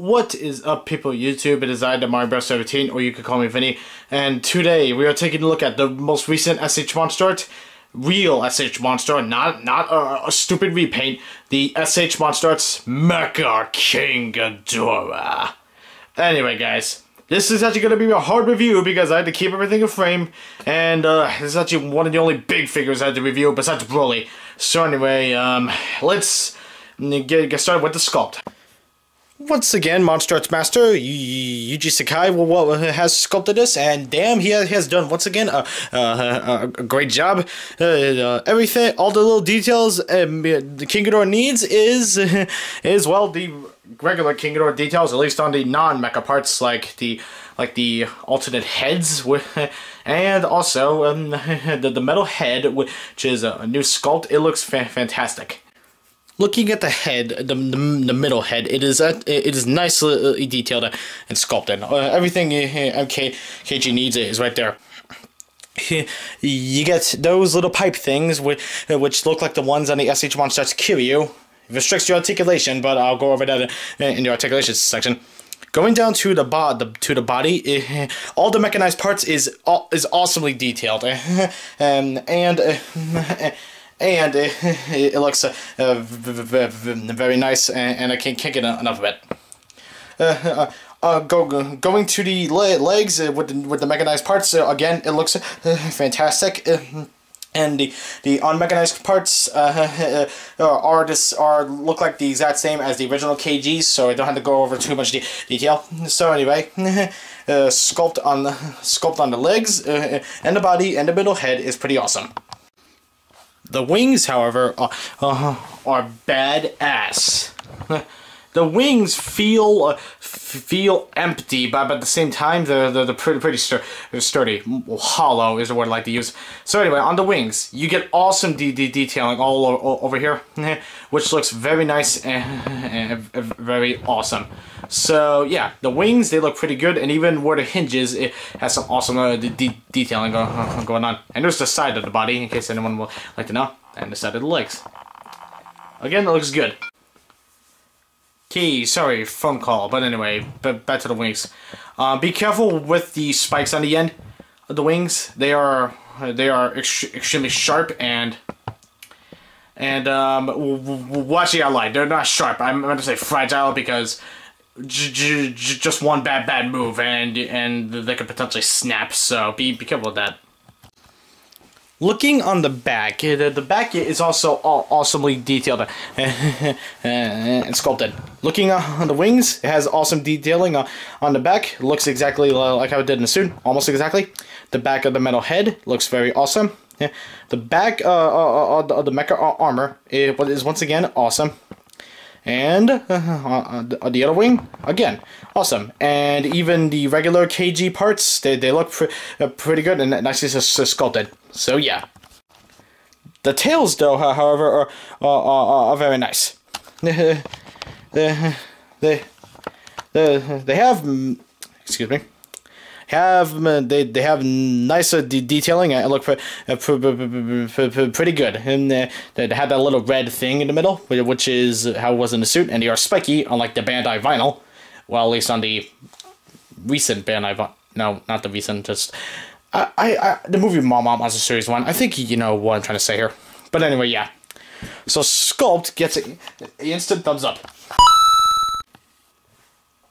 What is up, people of YouTube? It is I, the Mario Bros. 17, or you could call me Vinny, and today we are taking a look at the most recent S.H.MonsterArts, real S.H.Monster, not a stupid repaint, the S.H.MonsterArts Mecha King Ghidorah. Anyway, guys, this is actually going to be a hard review because I had to keep everything in frame, and this is actually one of the only big figures I had to review besides Broly. So anyway, let's get started with the sculpt. Once again, MonsterArts Master Yuji Sakai has sculpted this, and damn, he has done once again a great job. Everything, all the little details the King Ghidorah needs is well the regular King Ghidorah details, at least on the non-mecha parts, like the alternate heads, and also the metal head, which is a new sculpt. It looks fantastic. Looking at the head, the middle head, it is nicely detailed and sculpted. Everything MKG needs is right there. You get those little pipe things which look like the ones on the S.H.MonsterArts Kiryu. It restricts your articulation, but I'll go over that in the articulation section. Going down to the body, all the mechanized parts is awesomely detailed, and it looks very nice, and I can't get enough of it. Going to the legs with the mechanized parts, again, it looks fantastic. And the unmechanized parts look like the exact same as the original KGs, so I don't have to go over too much detail. So anyway, sculpt on the legs and the body and the middle head is pretty awesome. The wings, however, are badass. The wings feel empty, but at the same time they're pretty sturdy. Hollow is the word I like to use. So anyway, on the wings, you get awesome detailing all over here, which looks very nice and very awesome. So yeah, the wings, they look pretty good, and even where the hinges, it has some awesome detailing going on. And there's the side of the body, in case anyone would like to know, and the side of the legs. Again, it looks good. Okay, sorry, phone call, but anyway, back to the wings. Be careful with the spikes on the end of the wings. They are extremely sharp, and well, actually, I lied. They're not sharp. I meant to say fragile, because just one bad move and they could potentially snap. So be careful with that. Looking on the back, the back is also awesomely detailed and sculpted. Looking on the wings, it has awesome detailing on the back. It looks exactly like how it did in the suit, almost exactly. The back of the metal head looks very awesome. Yeah. The back of the mecha armor is once again awesome. And the other wing, again, awesome. And even the regular KG parts, they look pretty good and nicely sculpted. So yeah. The tails, though, however, are very nice. They have, excuse me, they have nicer detailing and look pretty good. And they have that little red thing in the middle, which is how it was in the suit, and they are spiky, unlike the Bandai vinyl. Well, at least on the recent Bandai vinyl. No, not the recent, just the movie Monster Series 1. I think you know what I'm trying to say here. But anyway, yeah. So Sculpt gets an instant thumbs up.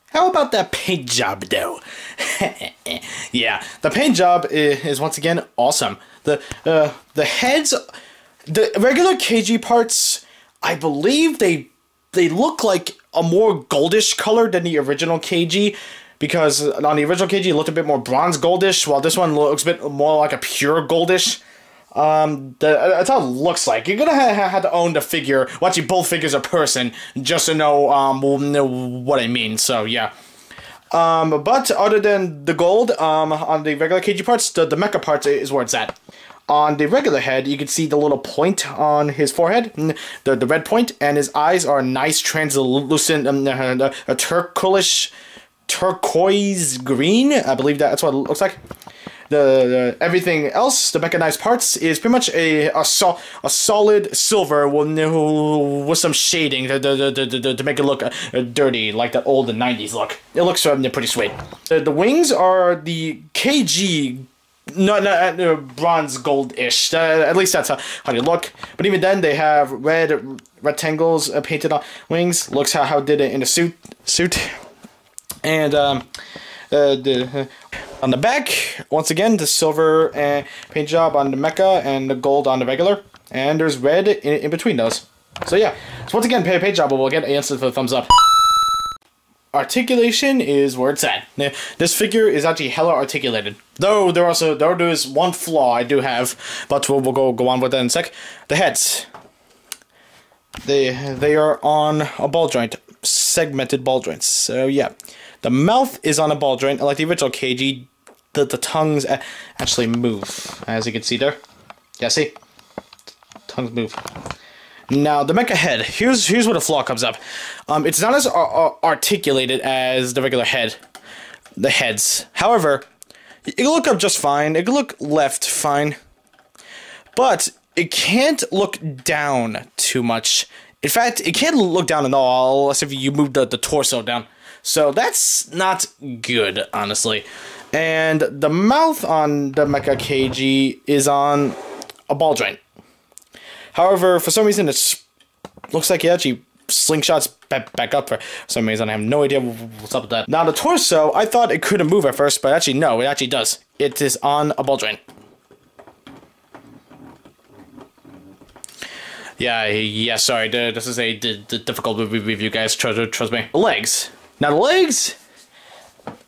How about that paint job, though? Yeah, the paint job is once again awesome. The heads, the regular KG parts, I believe they look like a more goldish color than the original KG, because on the original KG it looked a bit more bronze goldish, while this one looks a bit more like a pure goldish. That's how it looks like. You're gonna have to own the figure. Well, actually, both figures a person, just to know what I mean. So yeah. But other than the gold, on the regular KG parts, the mecha parts is where it's at. On the regular head, you can see the little point on his forehead, the red point, and his eyes are nice, translucent, a turquoise green. I believe that's what it looks like. everything else, the mechanized parts, is pretty much a solid silver with some shading to make it look dirty, like that old 90s look. It looks pretty sweet. The wings are the KG, not bronze gold-ish. At least that's how they look. But even then, they have red rectangles painted on wings. Looks how did it in the suit. And on the back, once again, the silver paint job on the Mecha and the gold on the regular. And there's red in between those. So yeah, so once again, paint job, but we'll get an answer for the thumbs up. Articulation is where it's at. This figure is actually hella articulated. Though there is one flaw I do have, but we'll go on with that in a sec. The heads. They are on a ball joint. Segmented ball joints. So yeah. The mouth is on a ball joint, like the original KG. The tongues actually move, as you can see there. Yeah, see? Tongues move. Now, the Mecha head. Here's where the flaw comes up. It's not as articulated as the regular head. The heads. However, it can look up just fine. It can look left fine. But it can't look down too much. In fact, it can't look down at all, unless if you move the torso down. So that's not good, honestly. And the mouth on the Mecha KG is on a ball joint. However, for some reason, it looks like it actually slingshots back up for some reason. I have no idea what's up with that. Now, the torso, I thought it couldn't move at first, but actually, no, it actually does. It is on a ball joint. Yeah, sorry, this is a difficult review, guys, trust me. The legs. Now, the legs,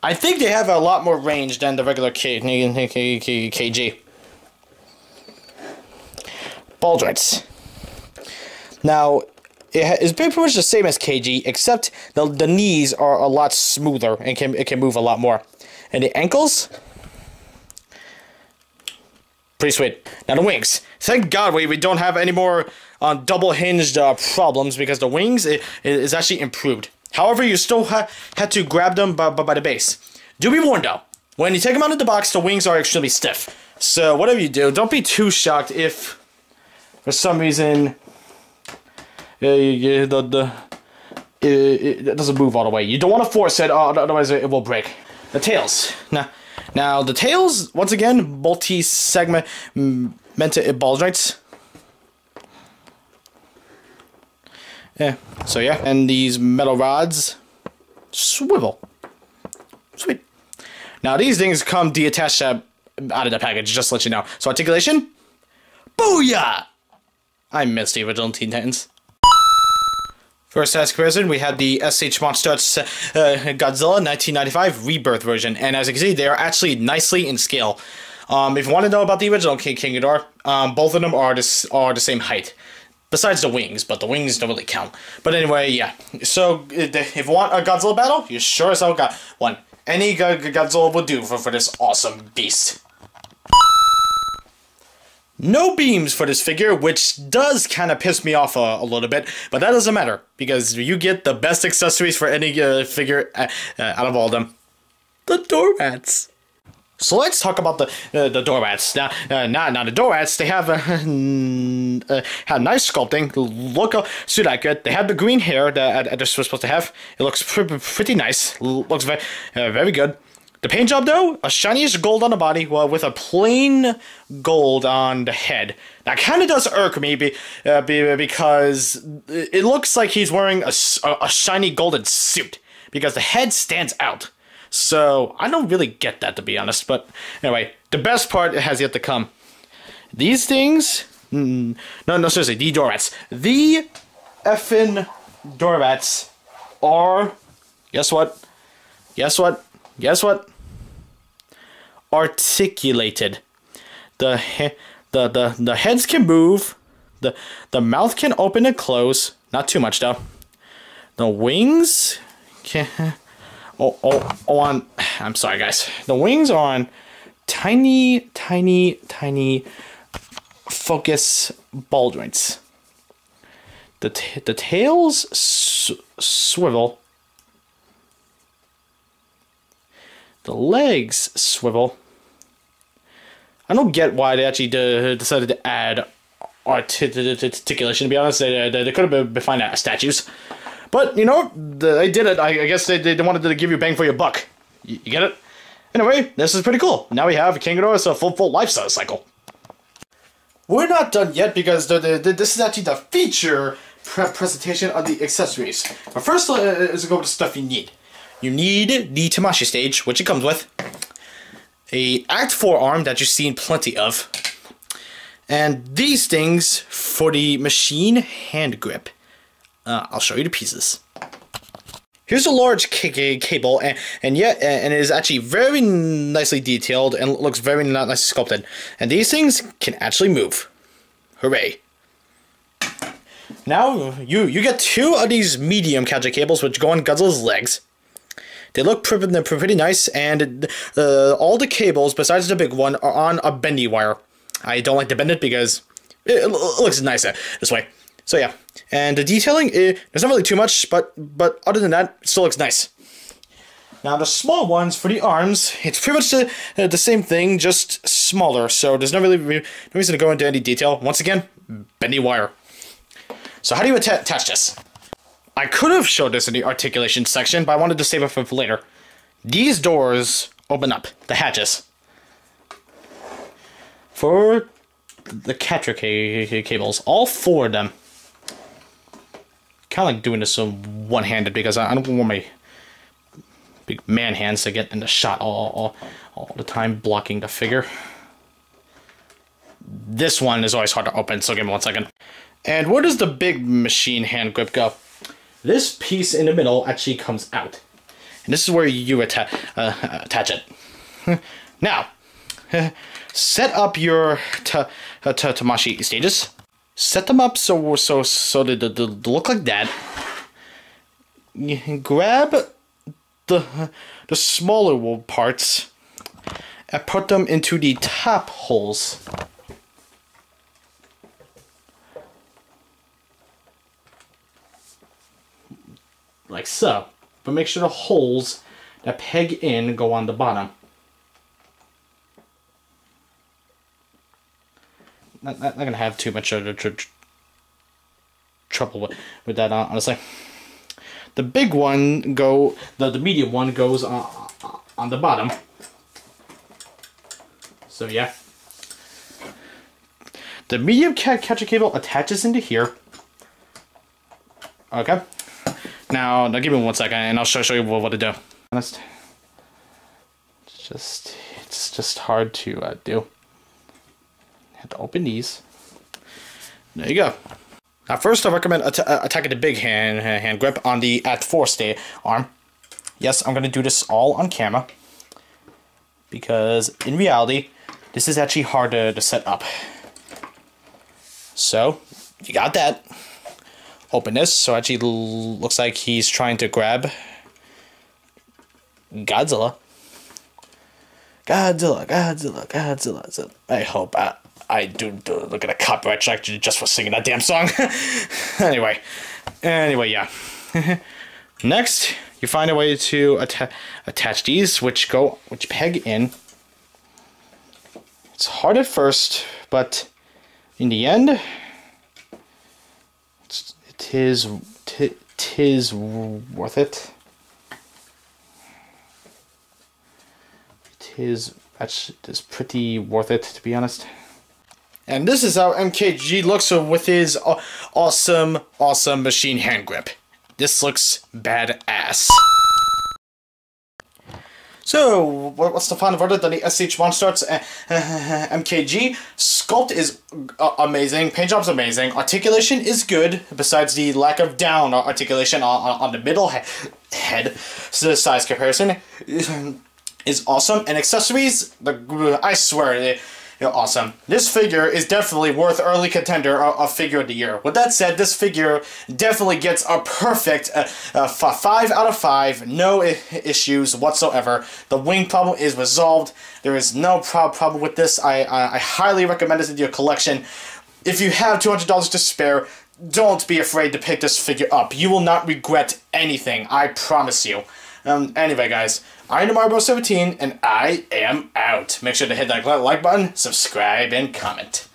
I think they have a lot more range than the regular KG. Ball joints. Now, it's pretty much the same as KG, except the knees are a lot smoother and it can move a lot more. And the ankles, pretty sweet. Now the wings. Thank God we don't have any more double hinged problems, because the wings is actually improved. However, you still had to grab them by the base. Do be warned though, when you take them out of the box, the wings are extremely stiff. So whatever you do, don't be too shocked if for some reason it doesn't move all the way. You don't want to force it, otherwise it will break. The tails. Now the tails, once again, multi-segmented ball joints. Yeah, so yeah, and these metal rods swivel. Sweet. Now these things come detached out of the package, just to let you know. So articulation, booyah! I missed the original Teen Titans. First as comparison, we have the S.H.MonsterArts Godzilla 1995 Rebirth version, and as you can see, they are actually nicely in scale. If you want to know about the original King Ghidorah, both of them are the same height. Besides the wings, but the wings don't really count. But anyway, yeah. So, if you want a Godzilla battle, you sure as hell got one. Any Godzilla will do for this awesome beast. No beams for this figure, which does kind of piss me off a little bit, but that doesn't matter, because you get the best accessories for any figure out of all of them. The doormats. So let's talk about the doormats. Now the doormats, they have nice sculpting. Look super accurate. They have the green hair that they're supposed to have. It looks pretty nice. Looks very good. The paint job though, a shiny-ish gold on the body, with a plain gold on the head. That kind of does irk me because it looks like he's wearing a shiny golden suit, because the head stands out. So, I don't really get that, to be honest. But, anyway, the best part has yet to come. These things... No, seriously, the doormats. The effing doormats are... Guess what? Guess what? Guess what? Articulated. The heads can move. The mouth can open and close. Not too much, though. The wings can... I'm sorry, guys. The wings are on tiny focus ball joints. The tails swivel. The legs swivel. I don't get why they actually decided to add articulation, to be honest. They could have been fine at statues. But, you know, they did it. I guess they wanted to give you bang for your buck. You get it? Anyway, this is pretty cool. Now we have King Ghidorah, so full life cycle. We're not done yet because this is actually the feature presentation of the accessories. But first, let's go with the stuff you need. You need the Tamashii stage, which it comes with. A Act 4 arm that you've seen plenty of. And these things for the machine hand grip. I'll show you the pieces. Here's a large cable, and it is actually very nicely detailed and looks very nicely sculpted. And these things can actually move. Hooray! Now you get 2 of these medium catcher cables which go on Godzilla's legs. They look pretty nice, and all the cables besides the big one are on a bendy wire. I don't like to bend it because it looks nicer this way. So yeah, and the detailing, there's not really too much, but other than that, it still looks nice. Now the small ones for the arms, it's pretty much the same thing, just smaller. So there's no reason to go into any detail. Once again, bendy wire. So how do you attach this? I could have showed this in the articulation section, but I wanted to save it for later. These doors open up, the hatches. For the catcher cables, all 4 of them. Kind of like doing this one-handed because I don't want my big man hands to get in the shot all the time, blocking the figure. This one is always hard to open, so give me 1 second. And where does the big machine hand grip go? This piece in the middle actually comes out. And this is where you attach it. Now, set up your Tamashii stages. Set them up so they look like that. You grab the smaller parts and put them into the top holes. Like so. But make sure the holes that peg in go on the bottom. Not gonna have too much trouble with that, honestly. The big one the medium one goes on the bottom. So yeah, the medium catcher cable attaches into here. Okay. Now give me 1 second, and I'll show you what to do. Honest, it's just hard to do. Have to open these. There you go. Now first I recommend attacking the big hand grip on the Act 4 arm. Yes, I'm going to do this all on camera. Because in reality, this is actually hard to set up. So, you got that. Open this, so it actually looks like he's trying to grab Godzilla. Godzilla. I hope I do look at a copyright strike just for singing that damn song. Anyway, yeah. Next, you find a way to attach these, which peg in. It's hard at first, but in the end, it is worth it. It's pretty worth it, to be honest. And this is how MKG looks with his awesome machine hand grip. This looks badass. So, what's the final verdict on the S.H.MonsterArts MKG? Sculpt is amazing, paint job's amazing, articulation is good, besides the lack of down articulation on the middle head, so the size comparison is awesome, and accessories, I swear, they're awesome. This figure is definitely worth early contender of figure of the year. With that said, this figure definitely gets a perfect 5 out of 5, no issues whatsoever. The wing problem is resolved. There is no problem with this. I highly recommend this in your collection. If you have $200 to spare, don't be afraid to pick this figure up. You will not regret anything, I promise you. Anyway, guys, I'm Mario 17, and I am out. Make sure to hit that like button, subscribe, and comment.